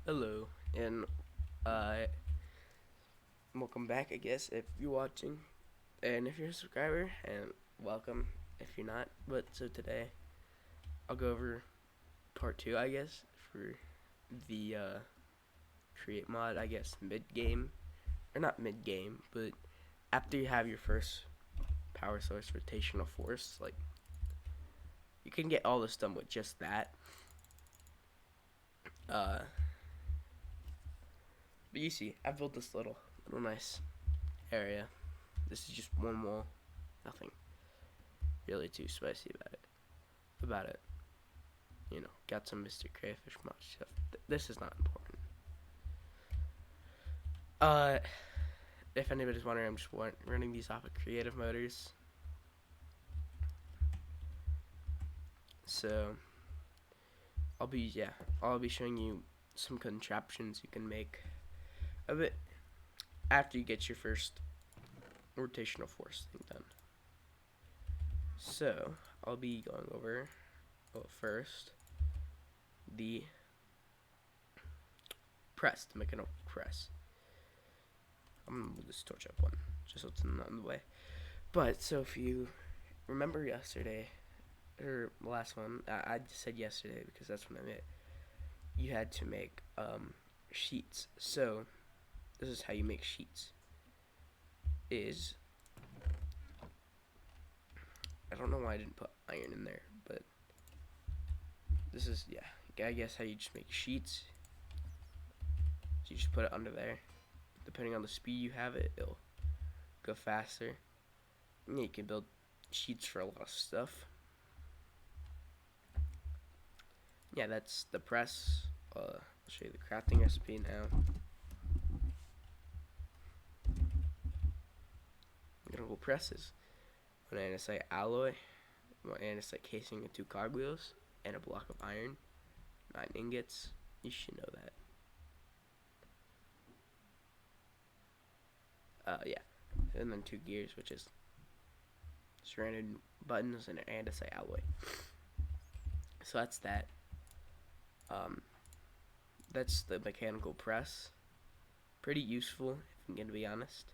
Hello, and uh, welcome back, I guess, if you're watching. And if you're a subscriber, and welcome if you're not. But so today, I'll go over part 2, I guess, for the create mod, I guess, mid game. Or not mid game, but after you have your first power source rotational force, like, you can get all this done with just that. Uh, but you see, I built this little nice area. This is just one wall, nothing really too spicy about it. You know, got some Mr. Crayfish mod stuff. This is not important. Uh, if anybody's wondering, I'm just running these off of creative motors. So I'll be showing you some contraptions you can make of it after you get your first rotational force thing done. So I'll be going over first the press to make an press. I'm gonna move this torch up one just so it's not in the way. But so if you remember yesterday or the last one, I just said yesterday because that's when I met. You had to make sheets. So this is how you make sheets. Is I don't know why I didn't put iron in there, but this is I guess how you just make sheets. So you just put it under there. Depending on the speed you have it, it'll go faster. And you can build sheets for a lot of stuff. Yeah, that's the press. I'll show you the crafting recipe now. Mechanical presses. One andesite alloy, one andesite casing and 2 cogwheels, and a block of iron, 9 ingots. You should know that. Yeah. And then 2 gears, which is surrounded buttons and an andesite alloy. So that's that. That's the mechanical press. Pretty useful, if I'm going to be honest,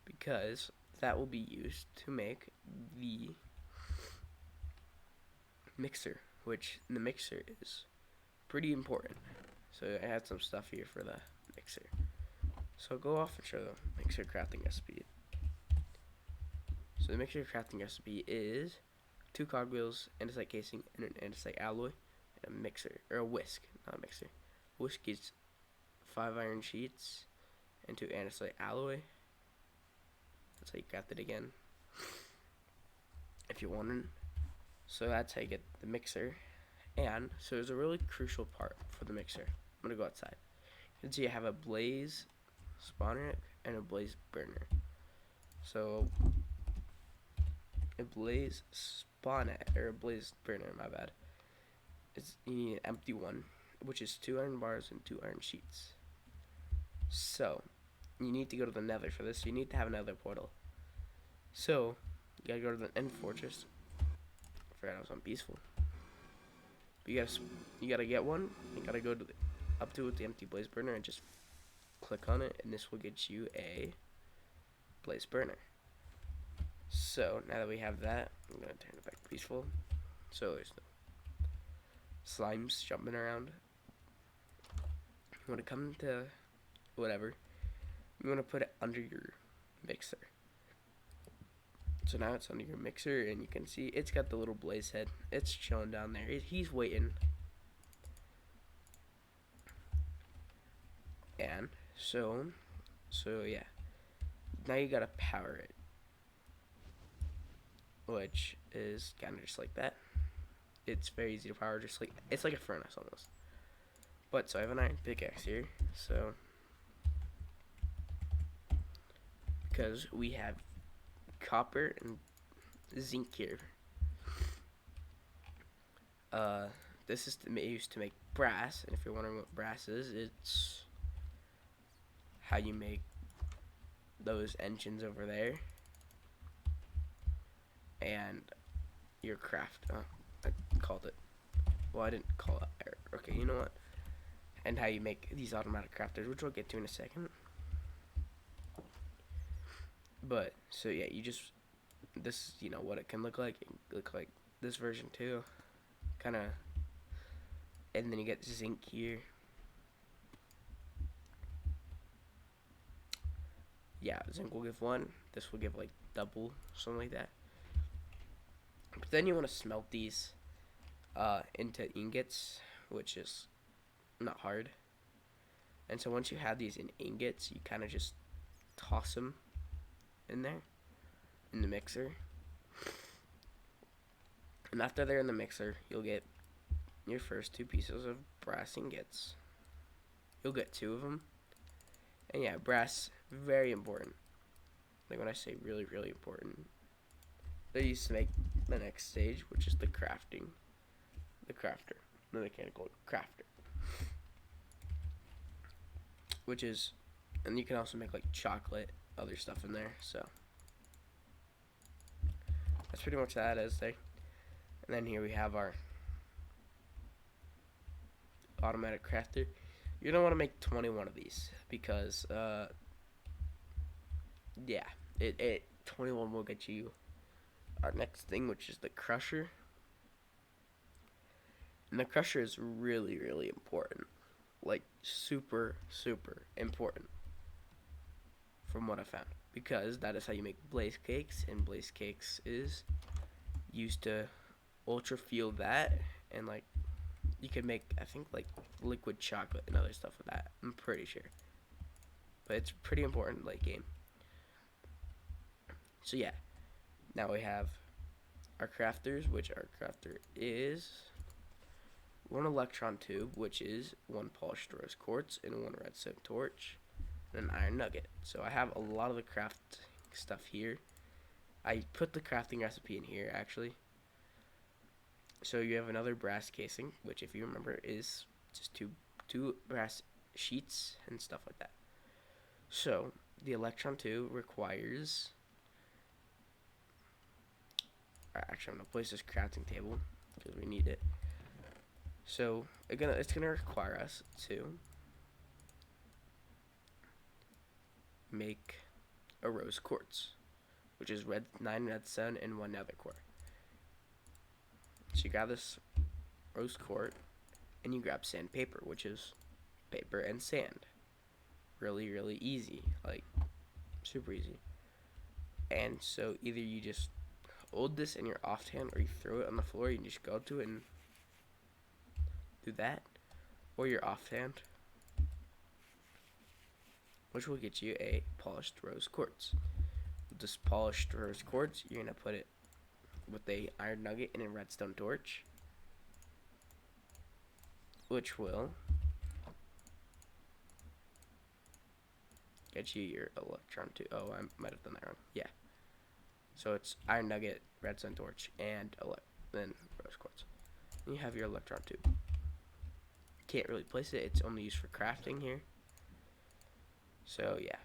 because that will be used to make the mixer, which the mixer is pretty important. So I had some stuff here for the mixer. So I'll go off and show the mixer crafting recipe. So the mixer crafting recipe is 2 cogwheels, andesite casing, and an andesite alloy, and a mixer, or a whisk, not a mixer. Whisk is 5 iron sheets and 2 andesite alloy. That's how you craft it again, if you're wondering. So that's how you get the mixer. And so there's a really crucial part for the mixer. I'm gonna go outside. You can see I have a blaze spawner and a blaze burner. So a blaze spawner, or a blaze burner, my bad, is you need an empty one, which is 2 iron bars and 2 iron sheets. So you need to go to the nether for this. So you need to have a nether portal. So you gotta go to the end fortress. I forgot I was on peaceful. But you gotta get one. You gotta go to up to it with the empty blaze burner and just click on it, and this will get you a blaze burner. So now that we have that, I'm gonna turn it back to peaceful. So there's no slimes jumping around. When it comes to whatever, you want to put it under your mixer. So now it's under your mixer, and you can see it's got the little blaze head. It's chilling down there. He's waiting. And so yeah. Now you gotta power it, which is kind of just like that. It's very easy to power, it's like a furnace almost. But so I have an iron pickaxe here, so because we have copper and zinc here. This is used to make brass, and if you're wondering what brass is, it's how you make those engines over there, and your craft. I called it. Well, I didn't call it. Okay, you know what? and how you make these automatic crafters, which we'll get to in a second. But so yeah, you just this what it can look like. It can look like this version too, kind of, and then you get zinc here. Yeah, zinc will give 1. This will give like double, something like that. But then you want to smelt these into ingots, which is not hard. And so once you have these in ingots, you kind of just toss them in there, in the mixer. And after they're in the mixer, you'll get your first 2 pieces of brass ingots. You'll get 2 of them. And yeah, brass, very important. Like when I say really, really important, they used to make the next stage, which is the crafting. The crafter. The mechanical crafter. Which is, and you can also make like chocolate, other stuff in there, so. That's pretty much that as they. And then here we have our automatic crafter. You're going to want to make 21 of these because, yeah, 21 will get you our next thing, which is the crusher. And the crusher is really, really important. Like, super, super important from what I found. Because that is how you make blaze cakes, and blaze cakes is used to ultra feel that, and like you could make, I think, like liquid chocolate and other stuff with that. I'm pretty sure, but it's pretty important late game. So yeah, now we have our crafters, which our crafter is 1 electron tube, which is 1 polished rose quartz and 1 redstone torch, and an iron nugget. So I have a lot of the craft stuff here. I put the crafting recipe in here actually. So you have another brass casing, which if you remember is just two brass sheets and stuff like that. So the electron tube requires. Actually, I'm gonna place this crafting table because we need it. So it's gonna require us to make a rose quartz, which is 9 redstone and 1 nether core. So you grab this rose quartz and you grab sandpaper, which is paper and sand. Really, really easy, like super easy. And so either you just hold this in your offhand, or you throw it on the floor. You can just go to it and do that, or your offhand, which will get you a polished rose quartz. With this polished rose quartz, you're gonna put it with a iron nugget and a redstone torch, which will get you your electron tube. Oh, I might have done that wrong. Yeah. So it's iron nugget, redstone torch, and then rose quartz. And you have your electron tube. Can't really place it. It's only used for crafting here. So yeah.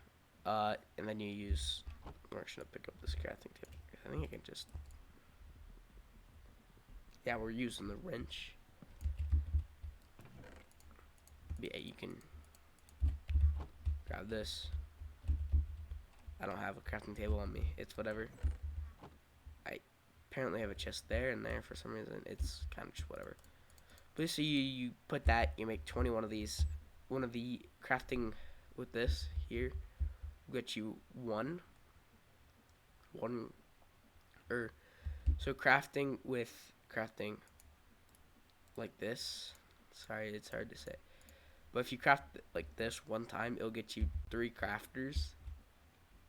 And then you use. We're just gonna pick up this crafting table. I think I can just. Yeah, we're using the wrench. But yeah, you can grab this. I don't have a crafting table on me. It's whatever. I apparently have a chest there and there for some reason. It's kind of just whatever. But so you put that, you make 21 of these. One of the crafting with this here will get you one, or so crafting like this. Sorry, it's hard to say. But if you craft like this one time, it'll get you 3 crafters.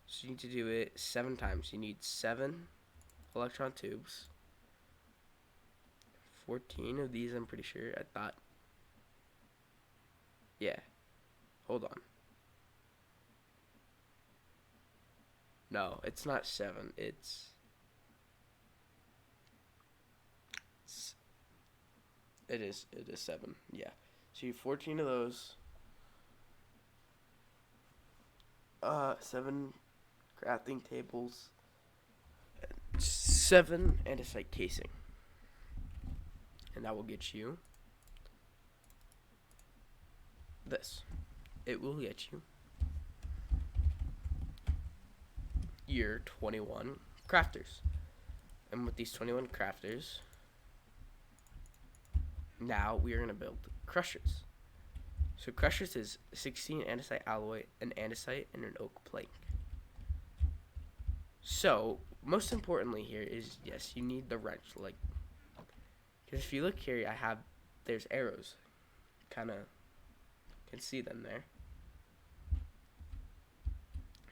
So you need to do it 7 times. You need 7 electron tubes. 14 of these, I'm pretty sure. I thought. Yeah. Hold on. No, it's not 7. It is 7. Yeah. So you have 14 of those. 7 crafting tables. 7 andesite casing. And that will get you this. It will get you your 21 crafters. And with these 21 crafters, now we are going to build crushers. So crushers is 16 andesite alloy, an andesite, and an oak plank. So most importantly here is, yes, you need the wrench. Like, because if you look here, there's arrows. Kind of can see them there.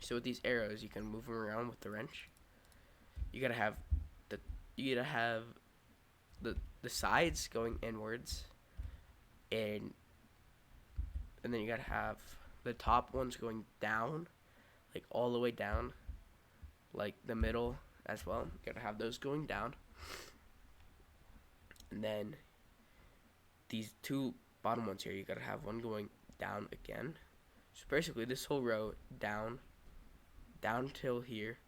So with these arrows, you can move them around with the wrench. You gotta have the sides going inwards, and then you gotta have the top ones going down, like all the way down, like the middle as well. You gotta have those going down, and then these two bottom ones here, you gotta have one going down again. So basically, this whole row down till here,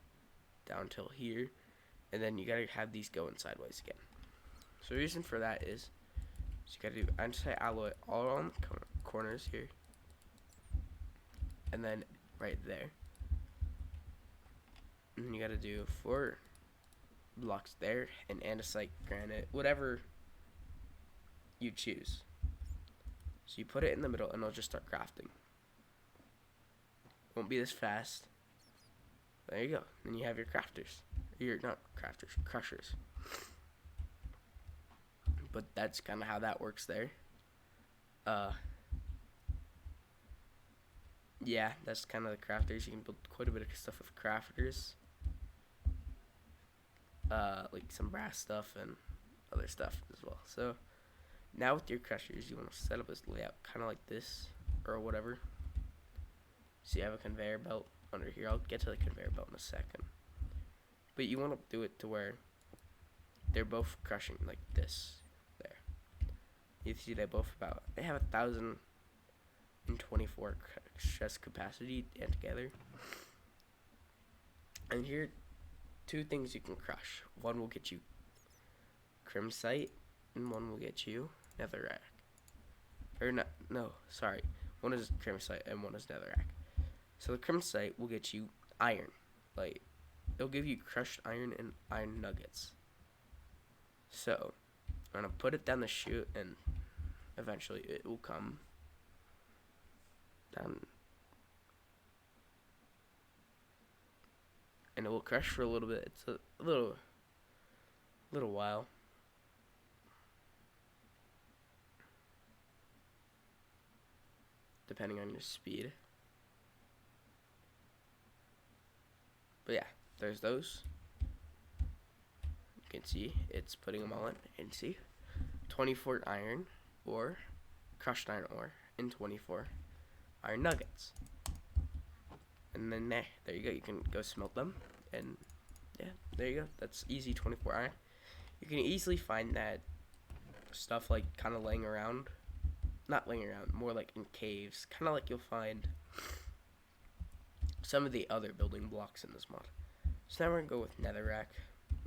and then you gotta have these going sideways again. So the reason for that is you gotta do andesite alloy all on the corners here, and then right there. And then you gotta do 4 blocks there, and andesite, granite, whatever you choose. So you put it in the middle, and it'll just start crafting. Won't be this fast. There you go. Then you have your crafters. Not crafters, crushers. But that's kind of how that works there. Yeah, that's kind of the crafters. You can build quite a bit of stuff with crafters. Like some brass stuff and other stuff as well. So now with your crushers, you want to set up this layout kind of like this or whatever. So you have a conveyor belt under here. I'll get to the conveyor belt in a second. But you want to do it to where they're both crushing like this. There. You see they have 1,024 chest capacity and together. And here, 2 things you can crush. One will get you crimsite, and one will get you netherrack. One is crimsite and one is netherrack. So the crimsite will get you iron. Like, it'll give you crushed iron and iron nuggets. So I'm gonna put it down the chute, and eventually it will come down, and it will crush for a little bit. It's a little while. Depending on your speed. But yeah, there's those. You can see it's putting them all in. And see, 24 iron ore, crushed iron ore, and 24 iron nuggets. And then there you go. You can go smelt them, and yeah, there you go. That's easy. 24 iron. You can easily find that stuff like kind of laying around. Not laying around, more like in caves. Kind of like you'll find some of the other building blocks in this mod. So now we're gonna go with netherrack.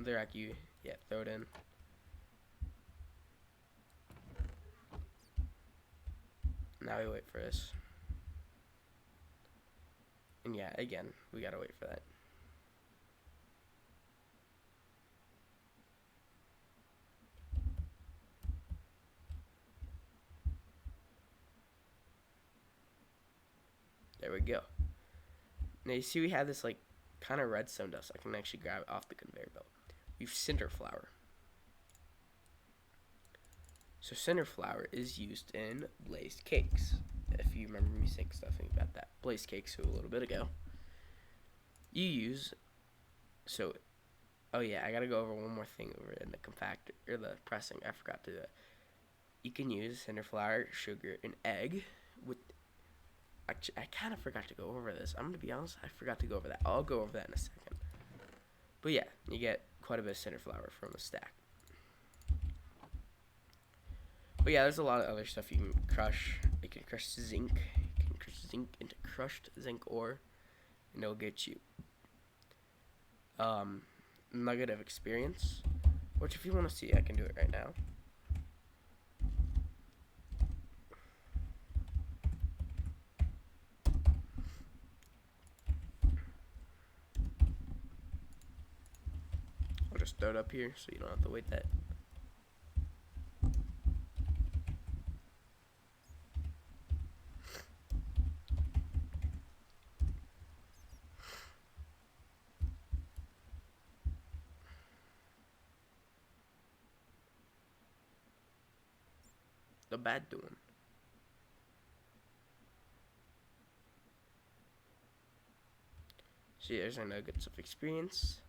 Netherrack, throw it in. Now we wait for this. And yeah, again, we gotta wait for that. There we go. Now you see we have this like kind of redstone dust. I can actually grab it off the conveyor belt. We've cinder flour. So cinder flour is used in glazed cakes. If you remember me saying something about that glazed cakes a little bit ago. Oh yeah, I gotta go over one more thing over in the compactor or the pressing. I forgot to do that. You can use cinder flour, sugar, and egg with. Actually, I kind of forgot to go over this. I'm going to be honest, I forgot to go over that. I'll go over that in a second. But yeah, you get quite a bit of cinder flour from a stack. But yeah, there's a lot of other stuff you can crush. You can crush zinc. You can crush zinc into crushed zinc ore, and it'll get you nugget of experience. Which, if you want to see, I can do it right now. just throw it up here so you don't have to wait that. The bad doing. See, there's our nuggets of experience.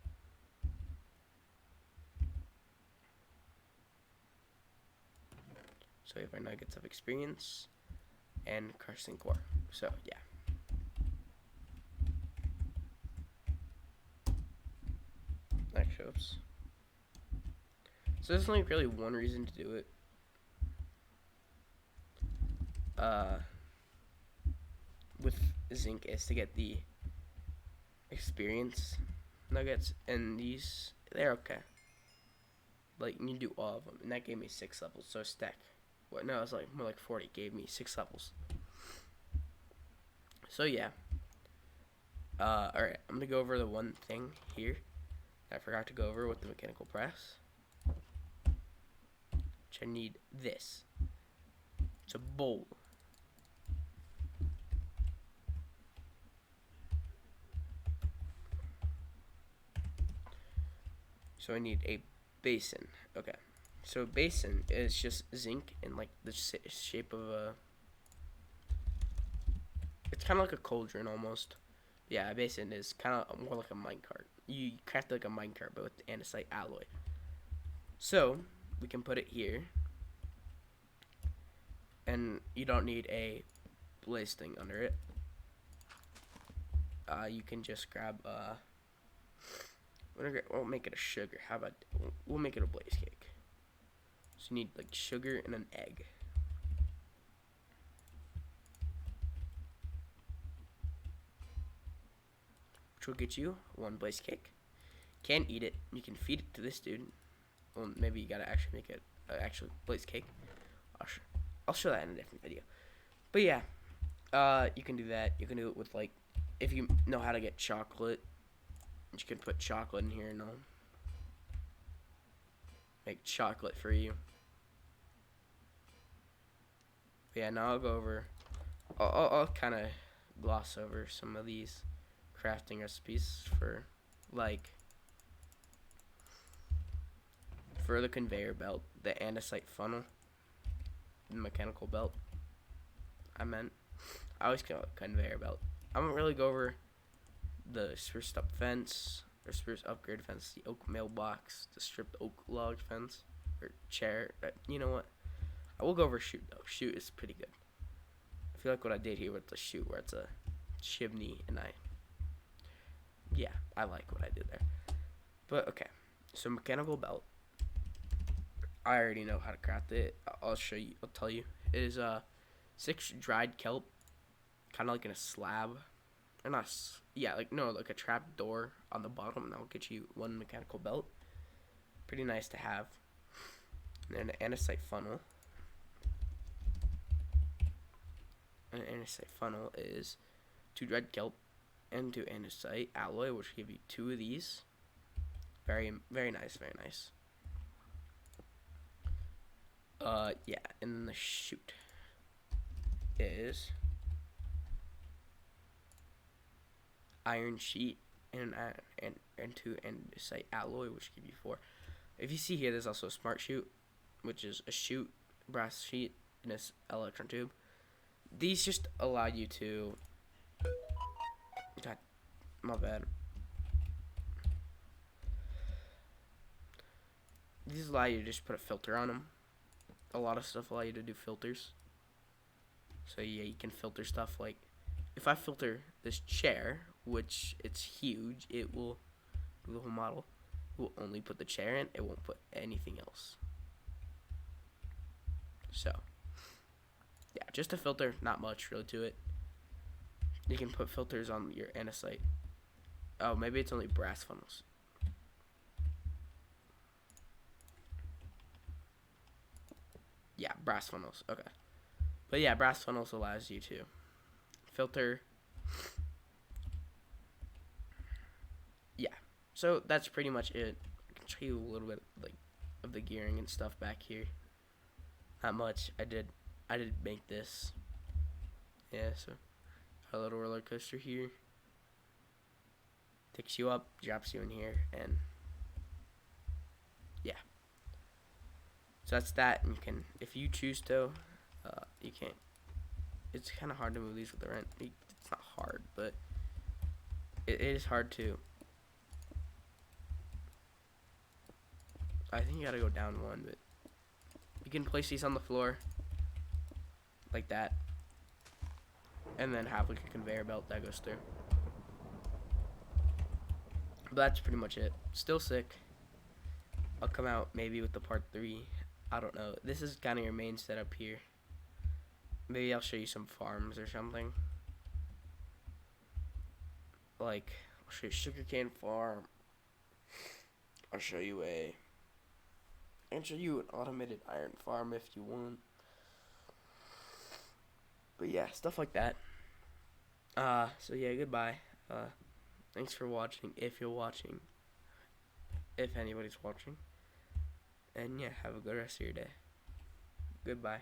So we have our nuggets of experience and crushing core. So yeah. That shows. So there's only really one reason to do it. With zinc is to get the experience nuggets, and these, they're okay. Like, you do all of them, and that gave me 6 levels, so stack. What? No, it was like more like 40. Gave me 6 levels. So yeah. Alright, I'm gonna go over the one thing here that I forgot to go over with the mechanical press. Which I need this. It's a bowl. So I need a basin. Okay. So a basin is just zinc in like the shape of a... It's kind of like a cauldron almost. Yeah, a basin is kind of more like a minecart. You craft like a minecart but with andesite alloy. So we can put it here. And you don't need a blaze thing under it. You can just grab... we'll make it a sugar. How about we'll make it a blaze cake. So you need like sugar and an egg. Which will get you 1 blaze cake. Can't eat it. You can feed it to this dude. Well, maybe you gotta actually make it an actual blaze cake. I'll show that in a different video. But yeah, you can do that. You can do it with like, if you know how to get chocolate. You can put chocolate in here and I'll make chocolate for you. But yeah, now I'll go over, I'll kind of gloss over some of these crafting recipes for, like, for the conveyor belt, the andesite funnel, the mechanical belt. I always call it conveyor belt. I won't really go over the spruce up fence, or spruce upgrade fence, the oak mailbox, the stripped oak log fence, or chair. You know what? I will go over shoot though. Shoot is pretty good. I feel like what I did here with the shoot, where it's a chimney, and I like what I did there. But okay, so mechanical belt. I already know how to craft it. I'll show you. I'll tell you. It is 6 dried kelp, kind of like in a slab. Or not, like a trap door on the bottom, and that'll get you 1 mechanical belt. Pretty nice to have. And then an andesite funnel. An andesite funnel is 2 dried kelp and 2 andesite alloy, which will give you 2 of these. Very, very nice, very nice. Yeah, and then the chute is iron sheet and 2 andesite alloy, which give you 4. If you see here, there's also a smart chute, which is a chute, brass sheet, and this electron tube. These just allow you to... God, my bad. These allow you to just put a filter on them. A lot of stuff allow you to do filters. So yeah, you can filter stuff like... If I filter this chair, which it's huge, it will... The whole model will only put the chair in. It won't put anything else. So... Yeah, just a filter, not much really to it. You can put filters on your andesite. Oh, maybe it's only brass funnels. Yeah, brass funnels. Okay. But yeah, brass funnels allows you to filter. Yeah. So that's pretty much it. show you a little bit like of the gearing and stuff back here. Not much. I did make this. Yeah, so a little roller coaster here. Takes you up, drops you in here, and yeah. So that's that, and you can, if you choose to, you can't. It's kind of hard to move these with the rent. It's not hard, but it is hard to. I think you gotta go down one, but you can place these on the floor like that, and then have like a conveyor belt that goes through. But that's pretty much it. Still sick. I'll come out maybe with the part 3. I don't know. This is kind of your main setup here. Maybe I'll show you some farms or something. Like, I'll show you a sugarcane farm. I'll show you I can show you an automated iron farm if you want. But yeah, stuff like that. So yeah, goodbye. Thanks for watching, if you're watching. If anybody's watching. And yeah, have a good rest of your day. Goodbye.